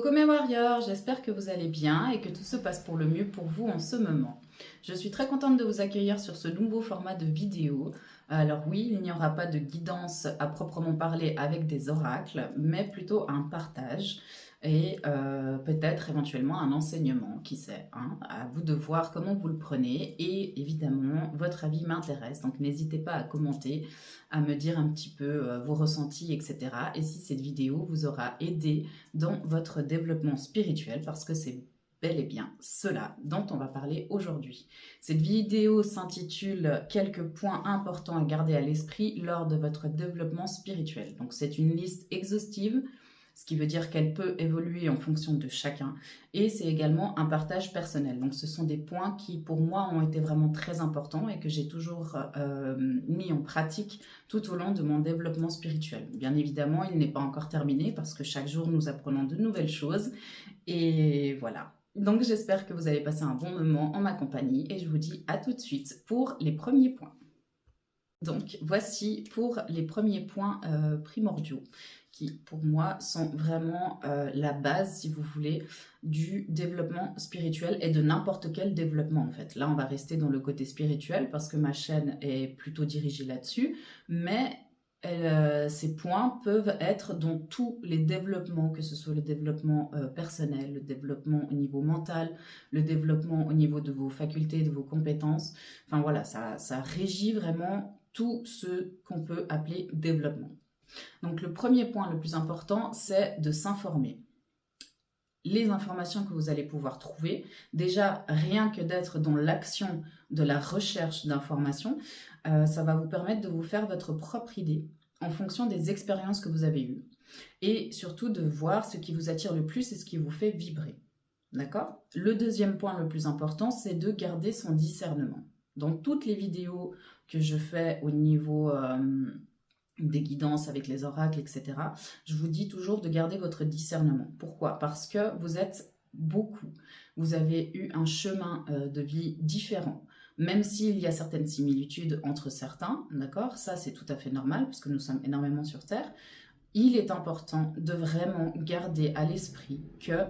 Coucou mes warriors, j'espère que vous allez bien et que tout se passe pour le mieux pour vous en ce moment. Je suis très contente de vous accueillir sur ce nouveau format de vidéo. Alors oui, il n'y aura pas de guidance à proprement parler avec des oracles, mais plutôt un partage et peut-être éventuellement un enseignement, qui sait, hein. À vous de voir comment vous le prenez et évidemment votre avis m'intéresse, donc n'hésitez pas à commenter, à me dire un petit peu vos ressentis, etc. Et si cette vidéo vous aura aidé dans votre développement spirituel, parce que c'est bel et bien cela dont on va parler aujourd'hui. Cette vidéo s'intitule « Quelques points importants à garder à l'esprit lors de votre développement spirituel ». Donc c'est une liste exhaustive, ce qui veut dire qu'elle peut évoluer en fonction de chacun. Et c'est également un partage personnel. Donc ce sont des points qui, pour moi, ont été vraiment très importants et que j'ai toujours mis en pratique tout au long de mon développement spirituel. Bien évidemment, il n'est pas encore terminé parce que chaque jour, nous apprenons de nouvelles choses. Et voilà. Donc j'espère que vous allez passer un bon moment en ma compagnie et je vous dis à tout de suite pour les premiers points. Donc voici pour les premiers points primordiaux qui pour moi sont vraiment la base, si vous voulez, du développement spirituel et de n'importe quel développement en fait. Là on va rester dans le côté spirituel parce que ma chaîne est plutôt dirigée là-dessus, mais ces points peuvent être dans tous les développements, que ce soit le développement personnel, le développement au niveau mental, le développement au niveau de vos facultés, de vos compétences. Enfin voilà, ça régit vraiment tout ce qu'on peut appeler développement. Donc le premier point le plus important, c'est de s'informer. Les informations que vous allez pouvoir trouver, déjà rien que d'être dans l'action de la recherche d'informations, ça va vous permettre de vous faire votre propre idée en fonction des expériences que vous avez eues et surtout de voir ce qui vous attire le plus et ce qui vous fait vibrer. D'accord? Le deuxième point le plus important, c'est de garder son discernement. Dans toutes les vidéos que je fais au niveau des guidances avec les oracles, etc., je vous dis toujours de garder votre discernement. Pourquoi? Parce que vous êtes beaucoup. Vous avez eu un chemin de vie différent. Même s'il y a certaines similitudes entre certains, d'accord? Ça, c'est tout à fait normal, puisque nous sommes énormément sur Terre. Il est important de vraiment garder à l'esprit que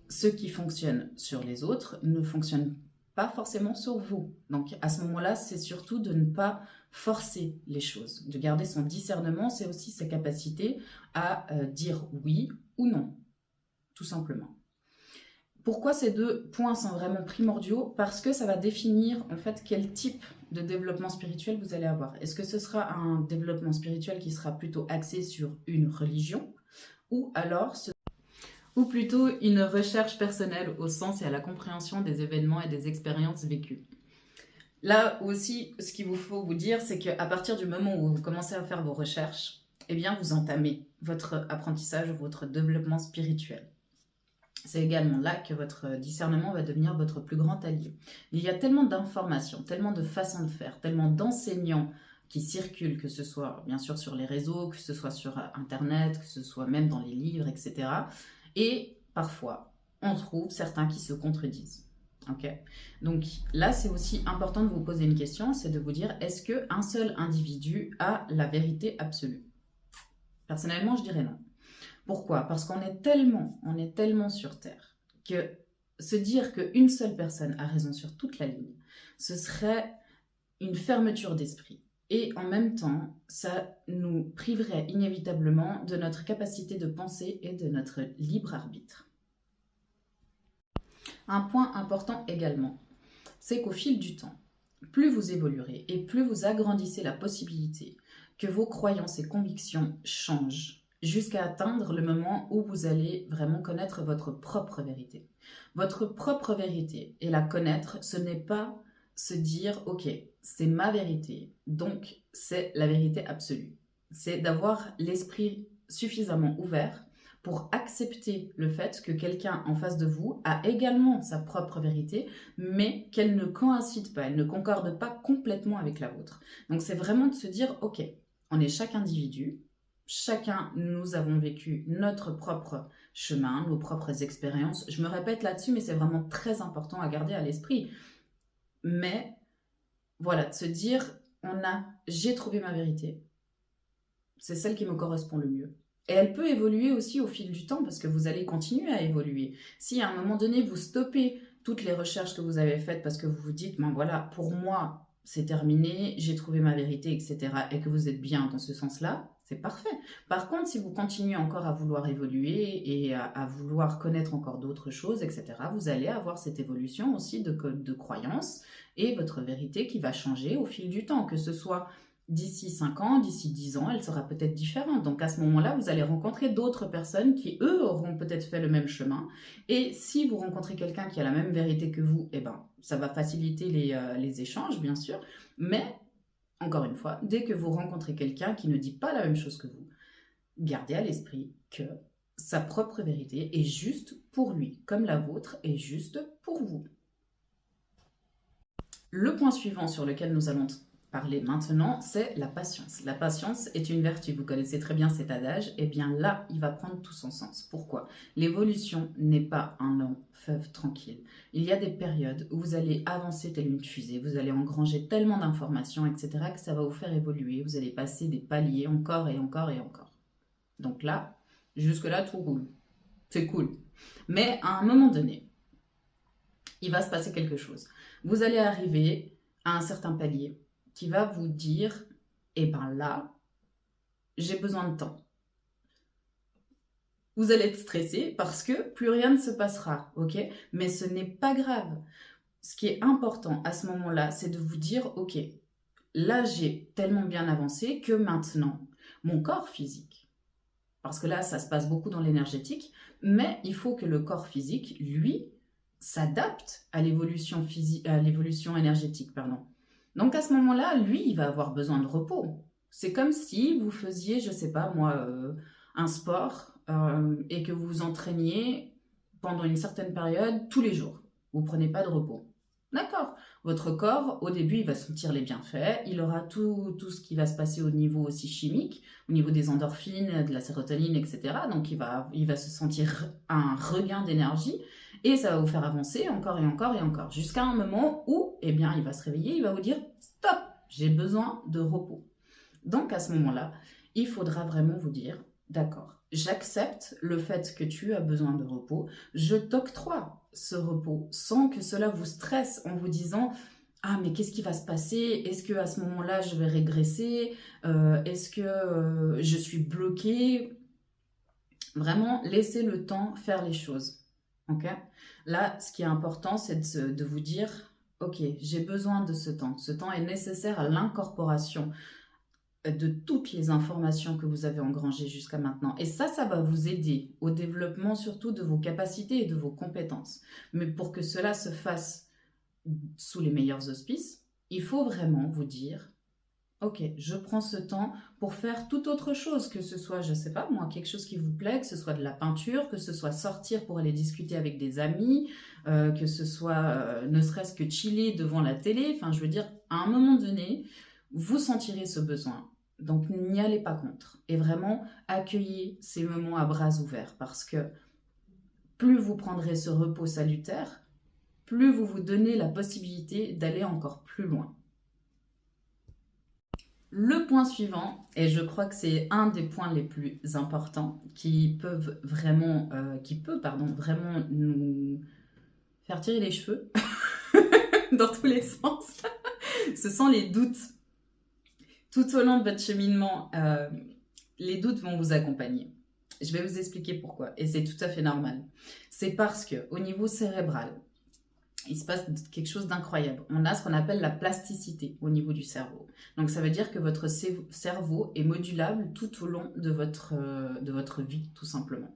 ce qui fonctionne sur les autres ne fonctionne pas forcément sur vous. Donc à ce moment-là, c'est surtout de ne pas forcer les choses. De garder son discernement, c'est aussi sa capacité à dire oui ou non, tout simplement. Pourquoi ces deux points sont vraiment primordiaux? Parce que ça va définir en fait quel type de développement spirituel vous allez avoir. Est-ce que ce sera un développement spirituel qui sera plutôt axé sur une religion ou alors ou plutôt une recherche personnelle au sens et à la compréhension des événements et des expériences vécues. Là aussi, ce qu'il vous faut vous dire, c'est qu'à partir du moment où vous commencez à faire vos recherches, eh bien, vous entamez votre apprentissage ou votre développement spirituel. C'est également là que votre discernement va devenir votre plus grand allié. Il y a tellement d'informations, tellement de façons de faire, tellement d'enseignants qui circulent, que ce soit bien sûr sur les réseaux, que ce soit sur Internet, que ce soit même dans les livres, etc. Et parfois, on trouve certains qui se contredisent. Okay. Donc là, c'est aussi important de vous poser une question, c'est de vous dire, est-ce qu'un seul individu a la vérité absolue? Personnellement, je dirais non. Pourquoi? Parce qu'on est tellement sur Terre que se dire qu'une seule personne a raison sur toute la ligne, ce serait une fermeture d'esprit. Et en même temps, ça nous priverait inévitablement de notre capacité de penser et de notre libre arbitre. Un point important également, c'est qu'au fil du temps, plus vous évoluerez et plus vous agrandissez la possibilité que vos croyances et convictions changent jusqu'à atteindre le moment où vous allez vraiment connaître votre propre vérité. Votre propre vérité, et la connaître, ce n'est pas se dire « Ok, c'est ma vérité, donc c'est la vérité absolue ». C'est d'avoir l'esprit suffisamment ouvert pour accepter le fait que quelqu'un en face de vous a également sa propre vérité, mais qu'elle ne coïncide pas, elle ne concorde pas complètement avec la vôtre. Donc c'est vraiment de se dire « Ok, on est chaque individu, chacun, nous avons vécu notre propre chemin, nos propres expériences. » Je me répète là-dessus, mais c'est vraiment très important à garder à l'esprit. Mais voilà, de se dire, j'ai trouvé ma vérité. C'est celle qui me correspond le mieux. Et elle peut évoluer aussi au fil du temps parce que vous allez continuer à évoluer. Si à un moment donné, vous stoppez toutes les recherches que vous avez faites parce que vous vous dites, ben voilà, pour moi, c'est terminé, j'ai trouvé ma vérité, etc., et que vous êtes bien dans ce sens-là, c'est parfait. Par contre, si vous continuez encore à vouloir évoluer et à vouloir connaître encore d'autres choses, etc., vous allez avoir cette évolution aussi de croyances et votre vérité qui va changer au fil du temps, que ce soit d'ici 5 ans, d'ici 10 ans, elle sera peut-être différente. Donc à ce moment-là, vous allez rencontrer d'autres personnes qui, eux, auront peut-être fait le même chemin. Et si vous rencontrez quelqu'un qui a la même vérité que vous, eh ben, ça va faciliter les échanges, bien sûr. Mais, encore une fois, dès que vous rencontrez quelqu'un qui ne dit pas la même chose que vous, gardez à l'esprit que sa propre vérité est juste pour lui, comme la vôtre est juste pour vous. Le point suivant sur lequel nous allons parler maintenant, c'est la patience. La patience est une vertu, vous connaissez très bien cet adage, et bien là, il va prendre tout son sens. Pourquoi? L'évolution n'est pas un long fleuve tranquille. Il y a des périodes où vous allez avancer telle une fusée, vous allez engranger tellement d'informations, etc., que ça va vous faire évoluer, vous allez passer des paliers encore et encore et encore. Donc là, jusque-là, tout roule. C'est cool. Mais à un moment donné, il va se passer quelque chose. Vous allez arriver à un certain palier qui va vous dire, eh ben là, j'ai besoin de temps. Vous allez être stressé parce que plus rien ne se passera, ok? Mais ce n'est pas grave. Ce qui est important à ce moment-là, c'est de vous dire, ok, là j'ai tellement bien avancé que maintenant, mon corps physique, parce que là ça se passe beaucoup dans l'énergétique, mais il faut que le corps physique, lui, s'adapte à l'évolution physique, à l'évolution énergétique, pardon. Donc à ce moment-là, lui, il va avoir besoin de repos. C'est comme si vous faisiez, je sais pas moi, un sport et que vous vous entraîniez pendant une certaine période tous les jours. Vous prenez pas de repos. D'accord. Votre corps, au début, il va sentir les bienfaits. Il aura tout ce qui va se passer au niveau aussi chimique, au niveau des endorphines, de la sérotonine, etc. Donc il va se sentir un regain d'énergie. Et ça va vous faire avancer encore et encore et encore, jusqu'à un moment où, eh bien, il va se réveiller, il va vous dire « Stop, j'ai besoin de repos ». Donc, à ce moment-là, il faudra vraiment vous dire « D'accord, j'accepte le fait que tu as besoin de repos, je t'octroie ce repos sans que cela vous stresse en vous disant « Ah, mais qu'est-ce qui va se passer? Est-ce qu'à ce moment-là, je vais régresser? Est-ce que je suis bloquée ?» Vraiment, laissez le temps faire les choses. Okay. Là, ce qui est important, c'est de vous dire, ok, j'ai besoin de ce temps. Ce temps est nécessaire à l'incorporation de toutes les informations que vous avez engrangées jusqu'à maintenant. Et ça va vous aider au développement surtout de vos capacités et de vos compétences. Mais pour que cela se fasse sous les meilleurs auspices, il faut vraiment vous dire, ok, je prends ce temps pour faire toute autre chose, que ce soit, je ne sais pas moi, quelque chose qui vous plaît, que ce soit de la peinture, que ce soit sortir pour aller discuter avec des amis, que ce soit ne serait-ce que chiller devant la télé. Enfin, je veux dire, à un moment donné, vous sentirez ce besoin. Donc, n'y allez pas contre. Et vraiment, accueillez ces moments à bras ouverts parce que plus vous prendrez ce repos salutaire, plus vous vous donnez la possibilité d'aller encore plus loin. Le point suivant, et je crois que c'est un des points les plus importants qui peut vraiment nous faire tirer les cheveux dans tous les sens, ce sont les doutes. Tout au long de votre cheminement, les doutes vont vous accompagner. Je vais vous expliquer pourquoi, et c'est tout à fait normal. C'est parce qu'au niveau cérébral, il se passe quelque chose d'incroyable. On a ce qu'on appelle la plasticité au niveau du cerveau. Donc ça veut dire que votre cerveau est modulable tout au long de votre vie, tout simplement.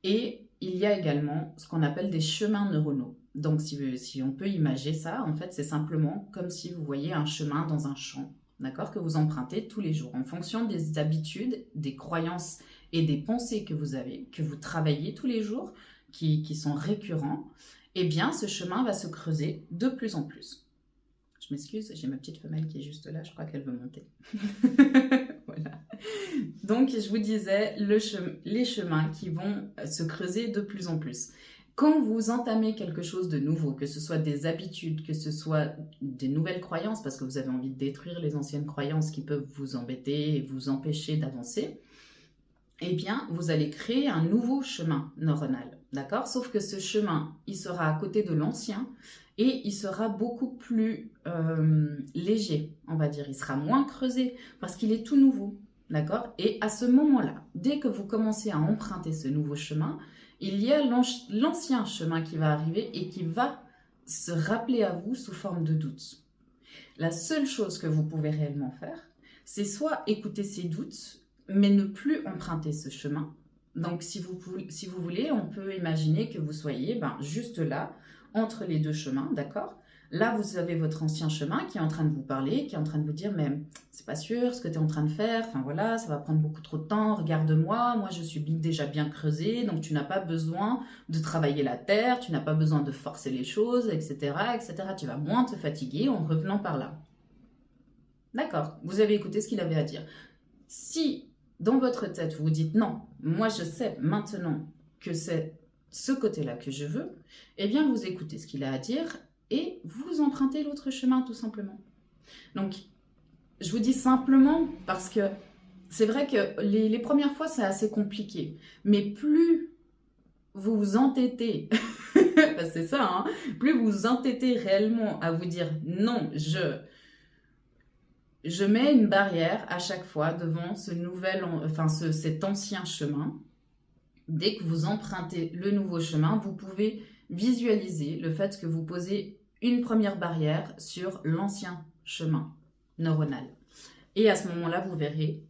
Et il y a également ce qu'on appelle des chemins neuronaux. Donc si on peut imaginer ça, en fait, c'est simplement comme si vous voyez un chemin dans un champ, d'accord, que vous empruntez tous les jours en fonction des habitudes, des croyances et des pensées que vous avez, que vous travaillez tous les jours, qui sont récurrents. Eh bien, ce chemin va se creuser de plus en plus. Je m'excuse, j'ai ma petite femelle qui est juste là, je crois qu'elle veut monter. Voilà. Donc, je vous disais, les chemins qui vont se creuser de plus en plus. Quand vous entamez quelque chose de nouveau, que ce soit des habitudes, que ce soit des nouvelles croyances, parce que vous avez envie de détruire les anciennes croyances qui peuvent vous embêter et vous empêcher d'avancer, eh bien, vous allez créer un nouveau chemin neuronal, d'accord? Sauf que ce chemin, il sera à côté de l'ancien et il sera beaucoup plus léger, on va dire. Il sera moins creusé parce qu'il est tout nouveau, d'accord? Et à ce moment-là, dès que vous commencez à emprunter ce nouveau chemin, il y a l'ancien chemin qui va arriver et qui va se rappeler à vous sous forme de doute. La seule chose que vous pouvez réellement faire, c'est soit écouter ces doutes, mais ne plus emprunter ce chemin. Donc, si vous voulez, on peut imaginer que vous soyez juste là, entre les deux chemins, d'accord? Là, vous avez votre ancien chemin qui est en train de vous parler, qui est en train de vous dire, mais c'est pas sûr ce que tu es en train de faire, enfin voilà, ça va prendre beaucoup trop de temps, regarde-moi, moi je suis déjà bien creusé, donc tu n'as pas besoin de travailler la terre, tu n'as pas besoin de forcer les choses, etc., etc. Tu vas moins te fatiguer en revenant par là. D'accord, vous avez écouté ce qu'il avait à dire. Si dans votre tête vous dites non, moi je sais maintenant que c'est ce côté-là que je veux, eh bien vous écoutez ce qu'il a à dire et vous empruntez l'autre chemin tout simplement. Donc je vous dis simplement parce que c'est vrai que les premières fois c'est assez compliqué, mais plus vous vous entêtez, c'est ça, hein, plus vous vous entêtez réellement à vous dire non, je mets une barrière à chaque fois devant cet ancien chemin. Dès que vous empruntez le nouveau chemin, vous pouvez visualiser le fait que vous posez une première barrière sur l'ancien chemin neuronal. Et à ce moment-là, vous verrez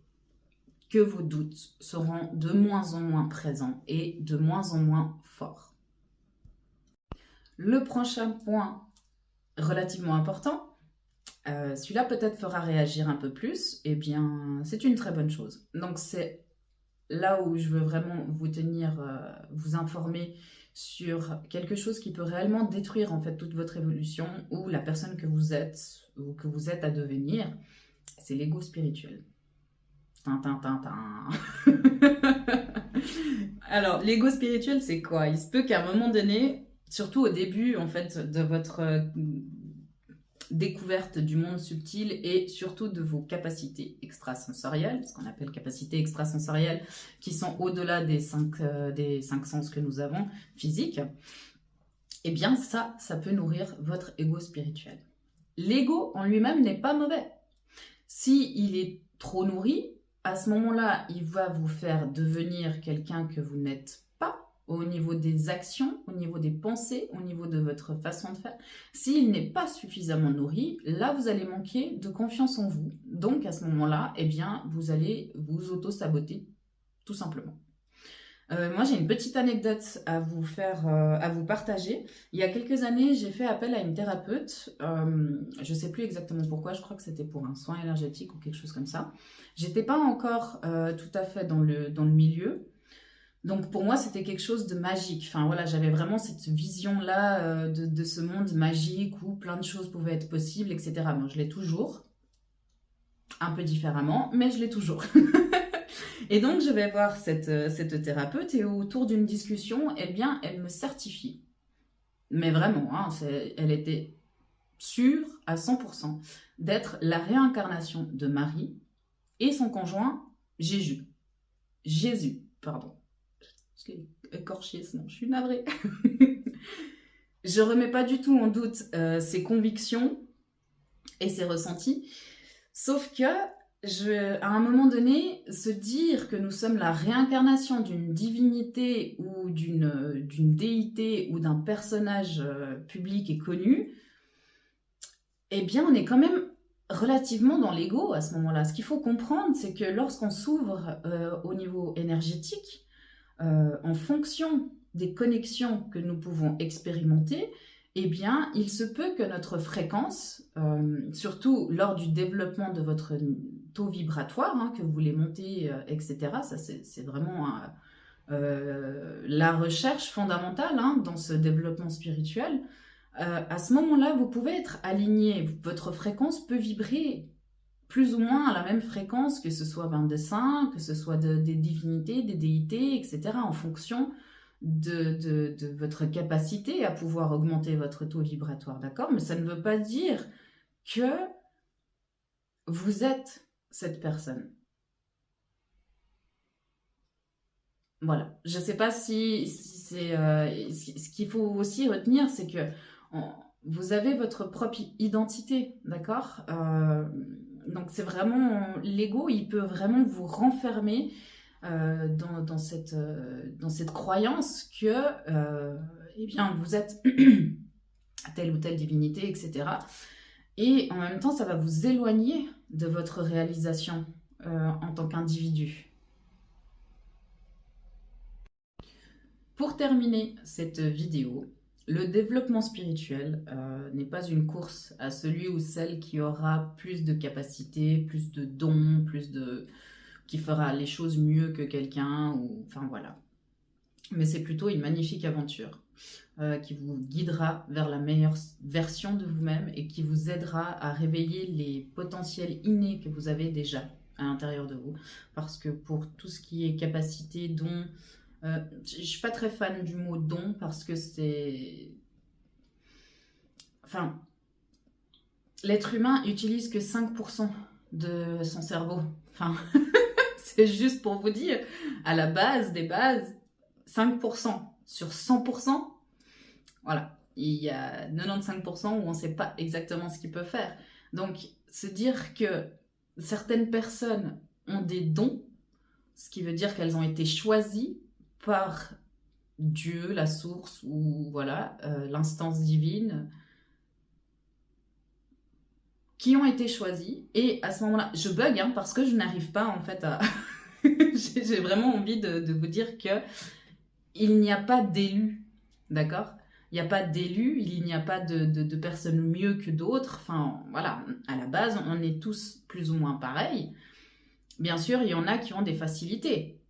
que vos doutes seront de moins en moins présents et de moins en moins forts. Le prochain point relativement important, celui-là peut-être fera réagir un peu plus, eh bien c'est une très bonne chose. Donc c'est là où je veux vraiment vous vous informer sur quelque chose qui peut réellement détruire en fait toute votre évolution ou la personne que vous êtes ou que vous êtes à devenir, c'est l'ego spirituel. Alors, l'ego spirituel, c'est quoi? Il se peut qu'à un moment donné, surtout au début en fait de votre découverte du monde subtil et surtout de vos capacités extrasensorielles, ce qu'on appelle capacités extrasensorielles, qui sont au-delà des cinq sens que nous avons, physiques, eh bien ça peut nourrir votre ego spirituel. L'ego en lui-même n'est pas mauvais. S'il est trop nourri, à ce moment-là, il va vous faire devenir quelqu'un que vous n'êtes pas au niveau des actions, au niveau des pensées, au niveau de votre façon de faire. S'il n'est pas suffisamment nourri, là, vous allez manquer de confiance en vous. Donc, à ce moment-là, eh bien, vous allez vous auto-saboter, tout simplement. Moi, j'ai une petite anecdote à vous partager. Il y a quelques années, j'ai fait appel à une thérapeute. Je ne sais plus exactement pourquoi. Je crois que c'était pour un soin énergétique ou quelque chose comme ça. J'étais pas encore tout à fait dans le milieu. Donc pour moi, c'était quelque chose de magique. Enfin voilà, j'avais vraiment cette vision-là de ce monde magique où plein de choses pouvaient être possibles, etc. Moi, je l'ai toujours, un peu différemment, mais je l'ai toujours. Et donc, je vais voir cette thérapeute et autour d'une discussion, eh bien, elle me certifie. Mais vraiment, hein, elle était sûre à 100% d'être la réincarnation de Marie et son conjoint Jésus. Jésus, pardon. Je l'ai écorché, sinon je suis navrée. Je remets pas du tout en doute ses convictions et ses ressentis, sauf que à un moment donné, se dire que nous sommes la réincarnation d'une divinité ou d'une déité ou d'un personnage public et connu, eh bien, on est quand même relativement dans l'ego à ce moment-là. Ce qu'il faut comprendre, c'est que lorsqu'on s'ouvre au niveau énergétique, en fonction des connexions que nous pouvons expérimenter, eh bien, il se peut que notre fréquence, surtout lors du développement de votre taux vibratoire, hein, que vous voulez monter, etc., ça c'est vraiment la recherche fondamentale hein, dans ce développement spirituel. À ce moment-là, vous pouvez être aligné, votre fréquence peut vibrer plus ou moins à la même fréquence, que ce soit des saints, que ce soit des divinités, des déités, etc., en fonction de votre capacité à pouvoir augmenter votre taux vibratoire, d'accord? Mais ça ne veut pas dire que vous êtes cette personne. Voilà. Je ne sais pas si c'est... ce qu'il faut aussi retenir, c'est que vous avez votre propre identité, d'accord? Donc c'est vraiment... L'ego, il peut vraiment vous renfermer dans cette croyance que eh bien, vous êtes telle ou telle divinité, etc. Et en même temps, ça va vous éloigner de votre réalisation en tant qu'individu. Pour terminer cette vidéo, le développement spirituel n'est pas une course à celui ou celle qui aura plus de capacités, plus de dons, qui fera les choses mieux que quelqu'un, ou enfin voilà. Mais c'est plutôt une magnifique aventure qui vous guidera vers la meilleure version de vous-même et qui vous aidera à réveiller les potentiels innés que vous avez déjà à l'intérieur de vous. Parce que pour tout ce qui est capacité, dons, je suis pas très fan du mot don parce que c'est... Enfin, l'être humain utilise que 5% de son cerveau. Enfin, c'est juste pour vous dire, à la base des bases, 5% sur 100%, voilà. Il y a 95% où on ne sait pas exactement ce qu'il peut faire. Donc, se dire que certaines personnes ont des dons, ce qui veut dire qu'elles ont été choisies par Dieu, la source, ou voilà, l'instance divine, qui ont été choisies. Et à ce moment-là, je bug hein, parce que je n'arrive pas en fait à... J'ai vraiment envie de vous dire que il n'y a pas d'élus, d'accord? Il n'y a pas d'élus, il n'y a pas de personnes mieux que d'autres. Enfin, voilà, à la base, on est tous plus ou moins pareils. Bien sûr, il y en a qui ont des facilités,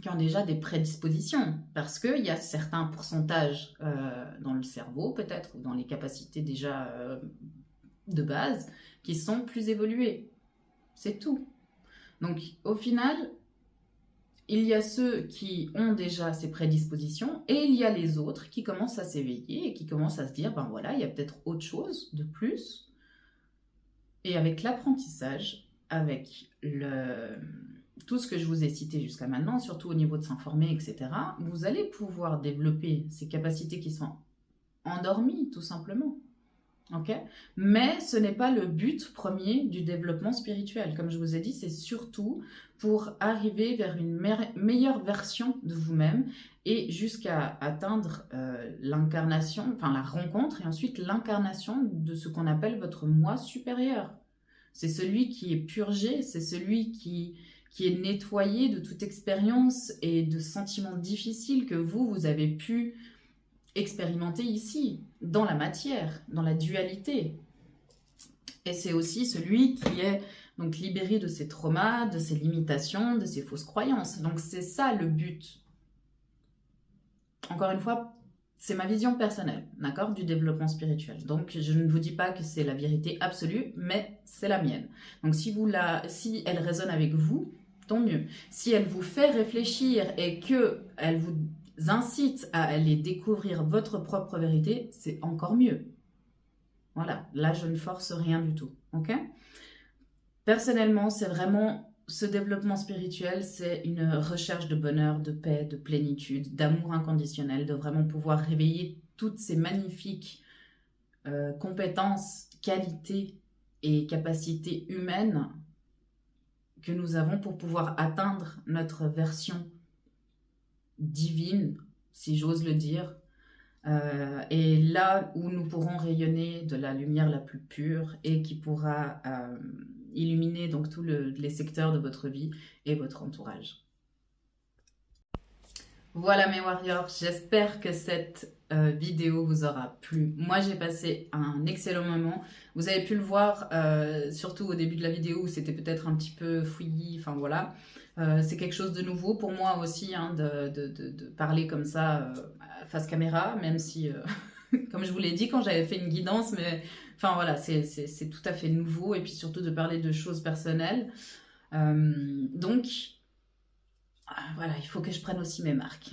qui ont déjà des prédispositions, parce qu'il y a certains pourcentages dans le cerveau, peut-être, ou dans les capacités déjà de base, qui sont plus évolués. C'est tout. Donc, au final, il y a ceux qui ont déjà ces prédispositions et il y a les autres qui commencent à s'éveiller et qui commencent à se dire, ben voilà, il y a peut-être autre chose de plus. Et avec l'apprentissage, avec tout ce que je vous ai cité jusqu'à maintenant, surtout au niveau de s'informer, etc., vous allez pouvoir développer ces capacités qui sont endormies, tout simplement. Okay, mais ce n'est pas le but premier du développement spirituel. Comme je vous ai dit, c'est surtout pour arriver vers une meilleure version de vous-même et jusqu'à atteindre l'incarnation, enfin la rencontre et ensuite l'incarnation de ce qu'on appelle votre moi supérieur. C'est celui qui est purgé, c'est celui qui est nettoyé de toute expérience et de sentiments difficiles que vous avez pu expérimenter ici, dans la matière, dans la dualité. Et c'est aussi celui qui est donc libéré de ses traumas, de ses limitations, de ses fausses croyances. Donc c'est ça le but. Encore une fois, c'est ma vision personnelle, d'accord, du développement spirituel. Donc je ne vous dis pas que c'est la vérité absolue, mais c'est la mienne. Donc si elle résonne avec vous, tant mieux. Si elle vous fait réfléchir et que elle vous incite à aller découvrir votre propre vérité, c'est encore mieux. Voilà, là je ne force rien du tout, ok? Personnellement, c'est vraiment ce développement spirituel, c'est une recherche de bonheur, de paix, de plénitude, d'amour inconditionnel, de vraiment pouvoir réveiller toutes ces magnifiques compétences, qualités et capacités humaines que nous avons pour pouvoir atteindre notre version divine, si j'ose le dire, et là où nous pourrons rayonner de la lumière la plus pure et qui pourra illuminer donc tous les secteurs de votre vie et votre entourage. Voilà mes warriors, j'espère que cette vidéo vous aura plu. Moi j'ai passé un excellent moment. Vous avez pu le voir surtout au début de la vidéo où c'était peut-être un petit peu fouillis, enfin voilà. C'est quelque chose de nouveau pour moi aussi hein, de parler comme ça face caméra, même si, comme je vous l'ai dit quand j'avais fait une guidance, mais enfin voilà, c'est tout à fait nouveau et puis surtout de parler de choses personnelles. Donc, voilà, il faut que je prenne aussi mes marques.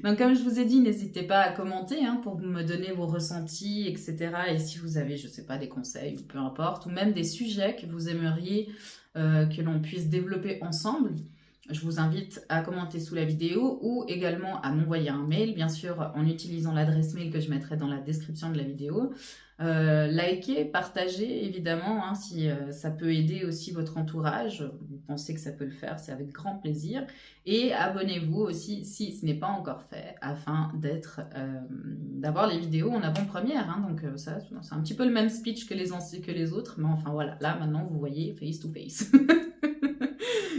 Donc comme je vous ai dit, n'hésitez pas à commenter hein, pour me donner vos ressentis, etc. Et si vous avez, je sais pas, des conseils ou peu importe, ou même des sujets que vous aimeriez que l'on puisse développer ensemble, Je vous invite à commenter sous la vidéo ou également à m'envoyer un mail, bien sûr en utilisant l'adresse mail que je mettrai dans la description de la vidéo. Likez, partagez évidemment, hein, si ça peut aider aussi votre entourage, vous pensez que ça peut le faire, c'est avec grand plaisir. Et abonnez-vous aussi si ce n'est pas encore fait, afin d'avoir les vidéos en avant-première. Hein, donc ça, c'est un petit peu le même speech que les autres, mais enfin voilà, là maintenant vous voyez face to face.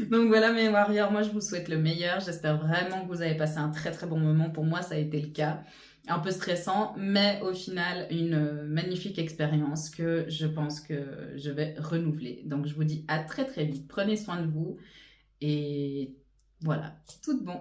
Donc voilà mes warriors, moi je vous souhaite le meilleur, j'espère vraiment que vous avez passé un très très bon moment, pour moi ça a été le cas. Un peu stressant, mais au final une magnifique expérience que je pense que je vais renouveler. Donc je vous dis à très très vite, prenez soin de vous et voilà, tout de bon.